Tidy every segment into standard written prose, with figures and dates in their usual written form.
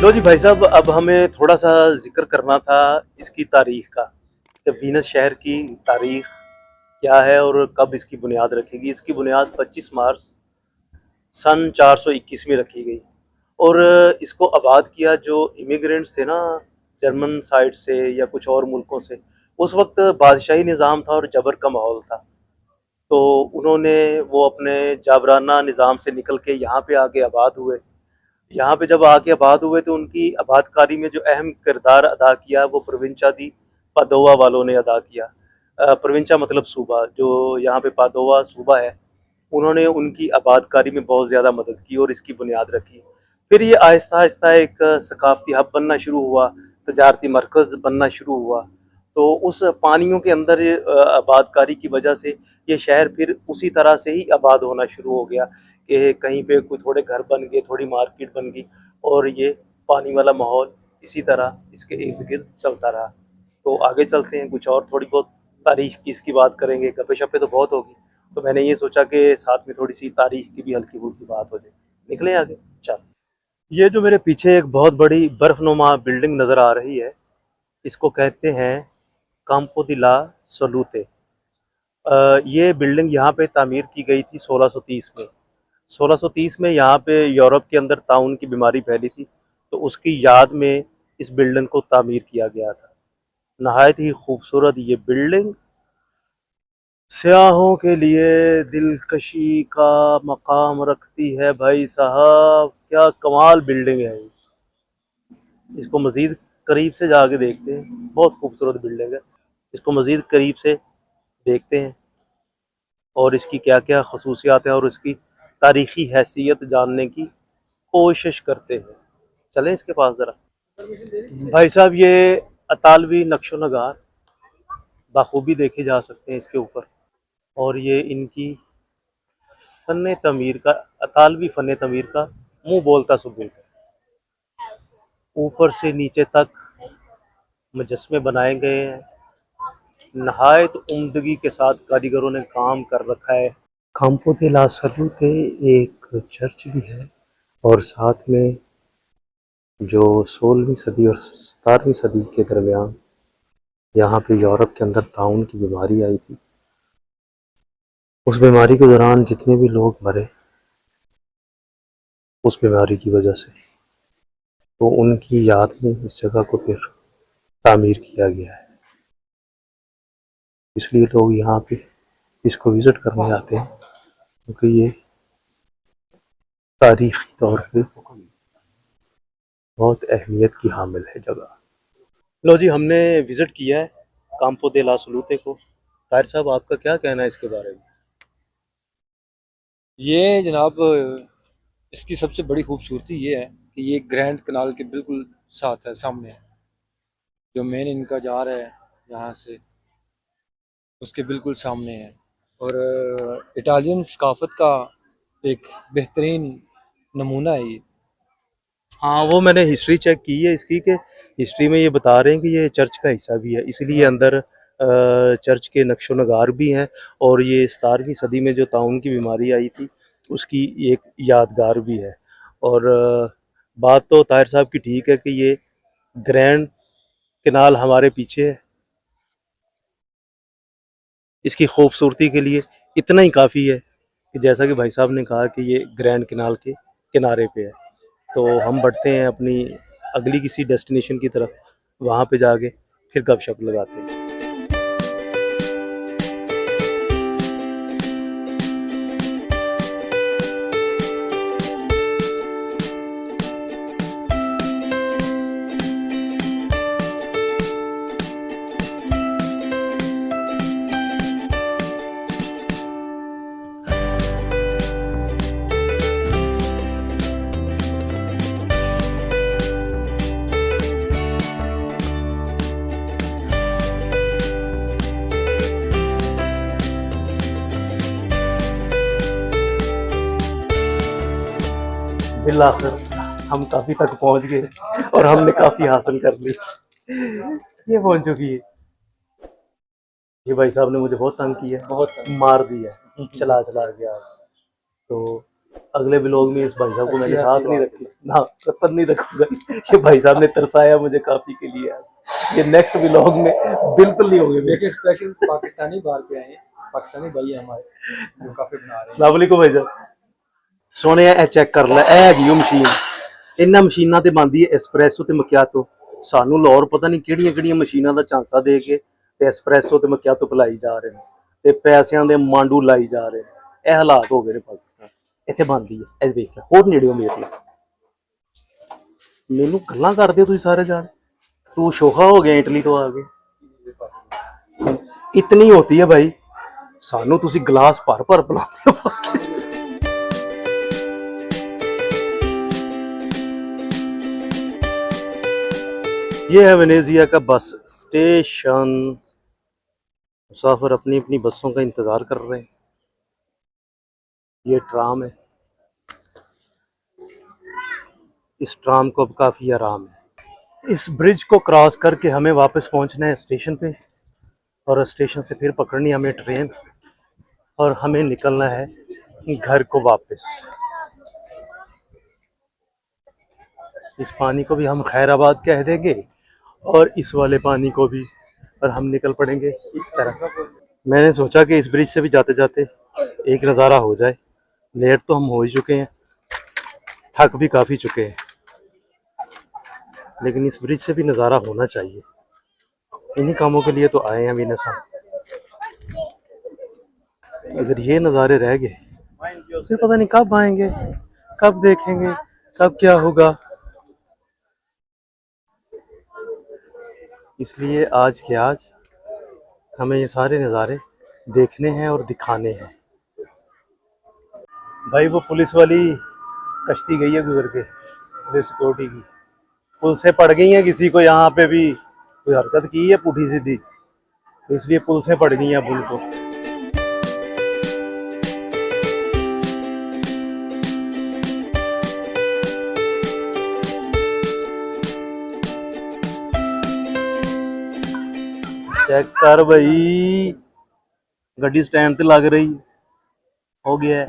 लो जी भाई साहब, अब हमें थोड़ा सा जिक्र करना था इसकी तारीख का कि वीनस शहर की तारीख क्या है और कब इसकी बुनियाद रखेगी। इसकी बुनियाद 25 मार्च सन 421 में रखी गई और इसको आबाद किया जो इमिग्रेंट्स थे ना, जर्मन साइड से या कुछ और मुल्कों से। उस वक्त बादशाही निज़ाम था और जबर का माहौल था, तो उन्होंने वो अपने जाबराना निज़ाम से निकल के यहाँ पे आके आबाद हुए। यहाँ पे जब आके आबाद हुए तो उनकी आबादकारी में जो अहम किरदार अदा किया वो प्रोविंचा दी पादोवा वालों ने अदा किया। प्रोविंचा मतलब सूबा, जो यहाँ पे पादोवा सूबा है, उन्होंने उनकी आबादकारी में बहुत ज़्यादा मदद की और इसकी बुनियाद रखी। फिर ये आहिस्ता आहिस्ता एक सकाफ़ती हब बनना शुरू हुआ, तजारती मरकज़ बनना शुरू हुआ। तो उस पानियों के अंदर आबादकारी की वजह से ये शहर फिर उसी तरह से ही आबाद होना शुरू हो गया कि कहीं पे कोई थोड़े घर बन गए, थोड़ी मार्केट बन गई और ये पानी वाला माहौल इसी तरह इसके इर्द गिर्द चलता रहा। तो आगे चलते हैं, कुछ और थोड़ी बहुत तारीख की इसकी बात करेंगे। गप्पे शप्पे तो बहुत होगी, तो मैंने ये सोचा कि साथ में थोड़ी सी तारीख की भी हल्की फुल्की बात हो जाए। निकलें आगे। चल, ये जो मेरे पीछे एक बहुत बड़ी बर्फनुमा बिल्डिंग नज़र आ रही है, इसको कहते हैं काम्पो दी ला सलूते। ये बिल्डिंग यहाँ पे तामीर की गई थी 1630 में। 1630 में यहाँ पे यूरोप के अंदर ताउन की बीमारी फैली थी, तो उसकी याद में इस बिल्डिंग को तामीर किया गया था। नहायत ही खूबसूरत ये बिल्डिंग सयाहों के लिए दिलकशी का मकाम रखती है। भाई साहब, क्या कमाल बिल्डिंग है। इसको मज़ीद करीब से जाके देखते हैं, बहुत खूबसूरत बिल्डिंग है। इसको मज़ीद करीब से देखते हैं और इसकी क्या क्या खसूसियात हैं और इसकी तारीख़ी हैसियत जानने की कोशिश करते हैं। चलें इसके पास ज़रा। भाई साहब, ये अतालवी नक्शो नगार बाखूबी देखे जा सकते हैं इसके ऊपर, और ये इनकी फ़न तमीर का, अतालवी फ़न तमीर का मुँह बोलता सबूत है। ऊपर से नीचे तक मुजस्मे बनाए गए हैं, नहायत उम्दगी के साथ कारीगरों ने काम कर रखा है। काम्पो दे ला सलूते एक चर्च भी है, और साथ में जो 16वीं सदी और 17वीं सदी के दरमियान यहाँ पे यूरोप के अंदर ताउन की बीमारी आई थी, उस बीमारी के दौरान जितने भी लोग मरे उस बीमारी की वजह से, तो उनकी याद में इस जगह को फिर तामीर किया गया है। इसलिए लोग यहाँ पे इसको विज़िट करने आते हैं, क्योंकि ये तारीख़ी तौर पे बहुत अहमियत की हामिल है जगह। लो जी, हमने विज़िट किया है काम्पो दे ला सलूते को। ताहिर साहब, आपका क्या कहना है इसके बारे में? ये जनाब, इसकी सबसे बड़ी खूबसूरती ये है कि ये ग्रैंड कनाल के बिल्कुल साथ है, सामने है। जो मेन इनका जा रहा है यहाँ से, उसके बिल्कुल सामने है। और इटालियन सकाफत का एक बेहतरीन नमूना है ये। हाँ, वो मैंने हिस्ट्री चेक की है इसकी, कि हिस्ट्री में ये बता रहे हैं कि ये चर्च का हिस्सा भी है, इसलिए अंदर चर्च के नक्शो नगार भी हैं, और ये 17वीं सदी में जो ताउन की बीमारी आई थी उसकी एक यादगार भी है। और बात तो ताहिर साहब की ठीक है कि ये ग्रैंड कैनाल हमारे पीछे है। इसकी खूबसूरती के लिए इतना ही काफ़ी है कि जैसा कि भाई साहब ने कहा कि ये ग्रैंड कैनाल के किनारे पे है। तो हम बढ़ते हैं अपनी अगली किसी डेस्टिनेशन की तरफ, वहाँ पे जाके फिर गपशप लगाते हैं। बिल आखिर हम काफ़ी तक पहुँच गए और हमने काफ़ी हासिल कर ली। ये पहुँच चुकी है। ये भाई साहब ने मुझे बहुत तंग किया बहुत है, मार दिया है, चला चला गया। तो अगले व्लॉग में इस भाई साहब को अच्छी मैंने है, साथ सही नहीं बात रखी ना, कतई नहीं रखूंगा। ये भाई साहब ने तरसाया मुझे काफी के लिए आज, ये नेक्स्ट व्लॉग में बिल्कुल नहीं होंगे मेरे देखिए साथ। स्पेशल पाकिस्तानी बाहर पे आए हैं, पाकिस्तानी भाई हैं हमारे जो काफी बना रहे हैं। अस्सलाम वालेकुम भाई साहब। सोने ए चेक कर ले, ए हैगी मशीन, इन्हां मशीनां ते बनदी है एस्प्रैसो ते मकियातो। सानू लाहौर पता नहीं किहड़ियां-किहड़ियां मशीनां दा झांसा दे के ते एस्प्रैसो ते मकियातो पिलाई जा रहे ने ते पैसिਆਂ ਦੇ मांडू लाई जा रहे ने। ਇਹ ਹਾਲਾਤ ਹੋ ਗਏ ਨੇ ਪਾਕਿਸਤਾਨ। ਇੱਥੇ ਬਣਦੀ ਹੈ, ਇਹ ਵੇਖ ਲੈ, ਹੋਰ ਨੇੜਿਓਂ ਵੇਖ ਲੈ। ਮੈਨੂੰ ਗੱਲਾਂ ਕਰਦੇ ਹੋ ਤੁਸੀਂ ਸਾਰੇ ਜਾਣ, ਤੂੰ ਸ਼ੋਖਾ ਹੋ ਗਿਆ ਇਟਲੀ ਤੋਂ ਆ ਕੇ। इतनी होती है भाई, सानू तुसी गिलास भर भर पिलाते हो। ये है वेनेजिया का बस स्टेशन। मुसाफिर अपनी अपनी बसों का इंतजार कर रहे हैं। ये ट्राम है, इस ट्राम को अब काफी आराम है। इस ब्रिज को क्रॉस करके हमें वापस पहुंचना है स्टेशन पे, और स्टेशन से फिर पकड़नी हमें ट्रेन, और हमें निकलना है घर को वापस। इस पानी को भी हम खैराबाद कह देंगे और इस वाले पानी को भी, और हम निकल पड़ेंगे इस तरह। मैंने सोचा कि इस ब्रिज से भी जाते जाते एक नज़ारा हो जाए। लेट तो हम हो ही चुके हैं, थक भी काफ़ी चुके हैं, लेकिन इस ब्रिज से भी नज़ारा होना चाहिए। इन्हीं कामों के लिए तो आए हैं वीनस हम। अगर ये नज़ारे रह गए फिर पता नहीं कब आएंगे, कब देखेंगे, कब क्या होगा। इसलिए आज के आज हमें ये सारे नज़ारे देखने हैं और दिखाने हैं। भाई वो पुलिस वाली कश्ती गई है गुजर के, पुलिस सिक्योरिटी की, पुल से पड़ गई है। किसी को यहाँ पे भी कोई हरकत की है पुठी सीधी, तो इसलिए पुल से पड़ गई है पुल को। चेक कर भाई, गड्डी स्टैंड ते लग रही है, हो गया है।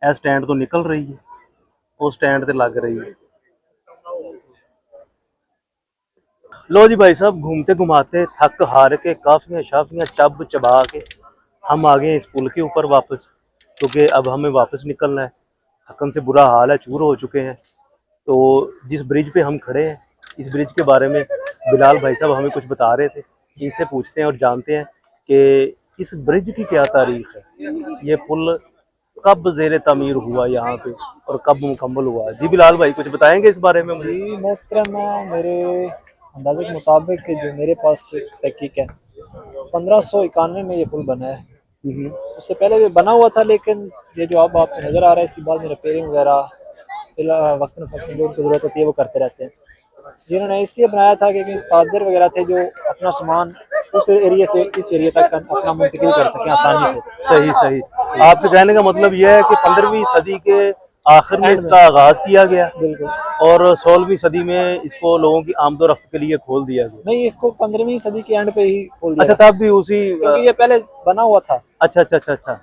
ए स्टैंड तो निकल रही है, वो स्टैंड ते लग रही है। लो जी भाई साहब, घूमते घुमाते थक हार के काफियां शाफियां चब चबा के हम आ गए इस पुल के ऊपर वापस, क्योंकि अब हमें वापस निकलना है। थकन से बुरा हाल है, चूर हो चुके हैं। तो जिस ब्रिज पे हम खड़े हैं, इस ब्रिज के बारे में बिलाल भाई साहब हमें कुछ बता रहे थे। इनसे पूछते हैं और जानते हैं कि इस ब्रिज की क्या तारीख है, ये पुल कब ज़ेरे तमीर हुआ यहाँ पे और कब मुकम्मल हुआ। जी बिलाल भाई कुछ बताएंगे इस बारे में मुझे। जी मोहतरम, मेरे अंदाजे के मुताबिक जो मेरे पास तहकीक है, 1591 में ये पुल बना है। उससे पहले भी बना हुआ था, लेकिन ये जो अब आपको नज़र आ रहा है इसके बाद में रिपेयरिंग वगैरह फिलहाल वक्तन फ़ौक़न जो उनको ज़रूरत होती है वो करते रहते हैं। जिन्होंने इसलिए बनाया था कि ताजर वगैरह थे जो अपना सामान उस एरिया से इस एरिया तक अपना मुंतकिल कर सकें आसानी से। सही सही, आपके कहने का मतलब यह है कि 15वीं सदी के आखिर में इसका आगाज किया गया, बिल्कुल, और 16वीं सदी में इसको लोगों की आमदोरफ्त के लिए खोल दिया गया। नहीं, इसको 15वीं सदी के एंड पे ही खोल दिया अच्छा, था, तब भी उसी क्योंकि ये पहले बना हुआ था। अच्छा अच्छा अच्छा अच्छा,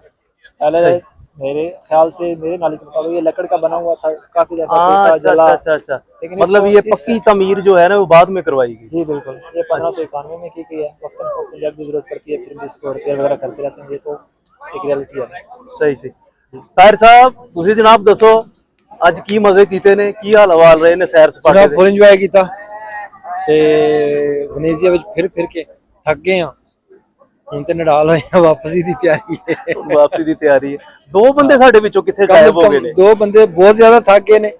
पहले सही। मेरे ख्याल से, मेरे नॉलेज के मुताबिक ये लकड़ का बना हुआ था, काफी दफा हाँ, टूटा अच्छा जला। अच्छा अच्छा अच्छा, लेकिन मतलब इसको ये इस- पक्की तमीर जो है ना वो बाद में करवाई गई। जी बिल्कुल, ये 1591 में की गई है। वक्तन फ़ौक़न जब भी जरूरत पड़ती है फिर भी इसको रिपेयर वगैरह करते रहते हैं। ये तो एक रियलिटी है। सही सही। ताहिर साहब तुसी जनाब दसो ਅੱਜ ਕੀ ਮਜ਼ੇ ਕੀਤੇ ਨੇ, ਕੀ ਹਾਲ ਹਵਾਲ ਰਹੇ ਨੇ ਸੈਰ ਸਪਾਟੇ जनाब ਦੇ। फुल इंजॉय किया ते वेनेजिया विच फिर के थक गए हाँ, ਹੁਣ ਤੇ ਨਡਾਲ ਹੋਏ ਆ, ਵਾਪਸੀ ਦੀ ਤਿਆਰੀ ਹੈ। ਹੁਣ ਵਾਪਸੀ ਦੀ ਤਿਆਰੀ ਹੈ। ਦੋ ਬੰਦੇ ਸਾਡੇ ਵਿੱਚੋਂ ਕਿੱਥੇ ਕਮ ਗਾਇਬ ਸੇ ਹੋ ਗਏ ਕਮ ਨੇ। ਦੋ ਬੰਦੇ ਬਹੁਤ ਜ਼ਿਆਦਾ ਥੱਕ ਗਏ ਨੇ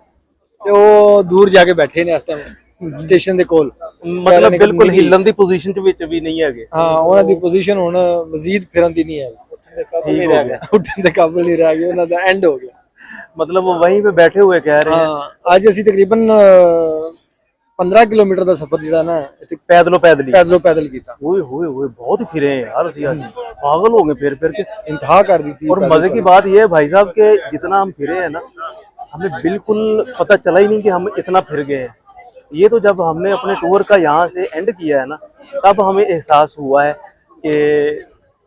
ਤੇ ਉਹ ਦੂਰ ਜਾ ਕੇ ਬੈਠੇ ਨੇ ਇਸ ਟਾਈਮ ਸਟੇਸ਼ਨ ਦੇ ਕੋਲ। ਮਤਲਬ ਬਿਲਕੁਲ ਹਿੱਲਣ ਦੀ ਪੋਜੀਸ਼ਨ ਚ ਵਿੱਚ ਵੀ ਨਹੀਂ ਹੈਗੇ। ਹਾਂ, ਉਹਨਾਂ ਦੀ ਪੋਜੀਸ਼ਨ ਹੁਣ ਮਜ਼ੀਦ ਫਿਰਨ ਦੀ ਨਹੀਂ ਹੈ, ठीक हो गया, ਉੱਠਣ ਦੇ ਕਾਬਲ ਨਹੀਂ ਰਹਿ ਗਏ, ਉਹਨਾਂ ਦਾ ਐਂਡ ਹੋ ਗਿਆ। मतलब वो वहीं पे बैठे हुए कह रहे हैं। ਹਾਂ, ਅੱਜ ਅਸੀਂ ਤਕਰੀਬਨ 15 ਕਿਲੋਮੀਟਰ ਦਾ ਸਫ਼ਰ ਜਿਹੜਾ ਨਾ ਇੱਥੇ पैदलों पैदल ही। ਪੈਦਲ ਕੀਤਾ। ओए होए होए, बहुत ही फिरे हैं यार ਅਸੀਂ आज, पागल हो गए फिर के। इंतहा कर दी थी। और मजे की बात यह है भाई साहब के जितना हम फिरे हैं ना, हमें बिल्कुल पता चला ही नहीं कि हम इतना फिर गए हैं। ये तो जब हमने अपने टूर का यहाँ से एंड किया है ना, तब हमें एहसास हुआ है कि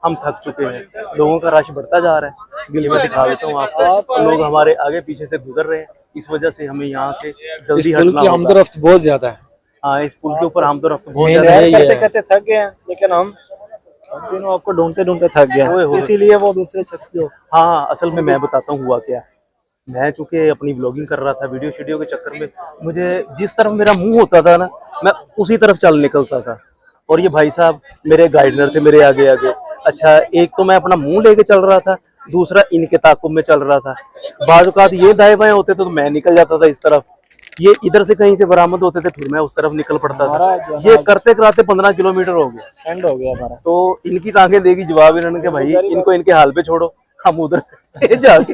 हम थक चुके हैं। लोगों का रश बढ़ता जा रहा है, ये मैं दिखा देता हूँ आपको। लोग हमारे आगे पीछे से गुजर रहे हैं, इस वजह से हमें यहाँ से इस जल्दी पुल हटना की होगा। आमदोरफ्त बहुत ज्यादा है। हाँ, इस पुल के ऊपर आमदोरफ्त बहुत मेन ज्यादा है। यही करते है। करते थक गए हैं, लेकिन हम तीनों आपको ढूंढते ढूंढते थक ओए गए, होए। इसीलिए वो दूसरे शख्स जो हाँ, असल में मैं बताता हूँ हुआ क्या। मैं चूंकि अपनी व्लॉगिंग कर रहा था, वीडियो शीडियो के चक्कर में मुझे जिस तरफ मेरा मुंह होता था ना, मैं उसी तरफ चल निकलता था। और ये भाई साहब मेरे गाइडर थे, मेरे आगे आगे। अच्छा, एक तो मैं अपना मुंह लेके चल रहा था, दूसरा इनके ताकुब में चल रहा था। बाज़ औक़ात ये दाएं बाएं होते तो मैं निकल जाता था इस तरफ, ये इधर से कहीं से बरामद होते थे, फिर मैं उस तरफ निकल पड़ता हमारा था। जो ये है करते कराते 15 किलोमीटर हो गया। एंड हो गया हमारा। तो इनकी टांगें देगी जवाब इन्होंने कि भाई इनको इनके हाल पे छोड़ो, हम उधर जाके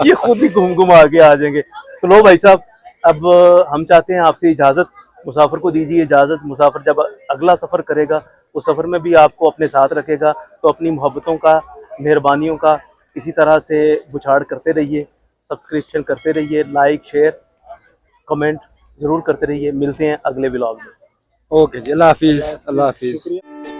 ये खुद ही घूम घुमा के आ जाएंगे। तो लो भाई साहब, अब हम चाहते हैं आपसे इजाज़त, मुसाफिर को दीजिए इजाज़त। मुसाफिर जब अगला सफ़र करेगा, उस सफ़र में भी आपको अपने साथ रखेगा। तो अपनी मोहब्बतों का, मेहरबानियों का इसी तरह से बुछाड़ करते रहिए, सब्सक्रिप्शन करते रहिए, लाइक शेयर कमेंट ज़रूर करते रहिए। मिलते हैं अगले व्लॉग में। ओके जी, अल्लाह हाफिज़, अल्लाह हाफिज़। शुक्रिया।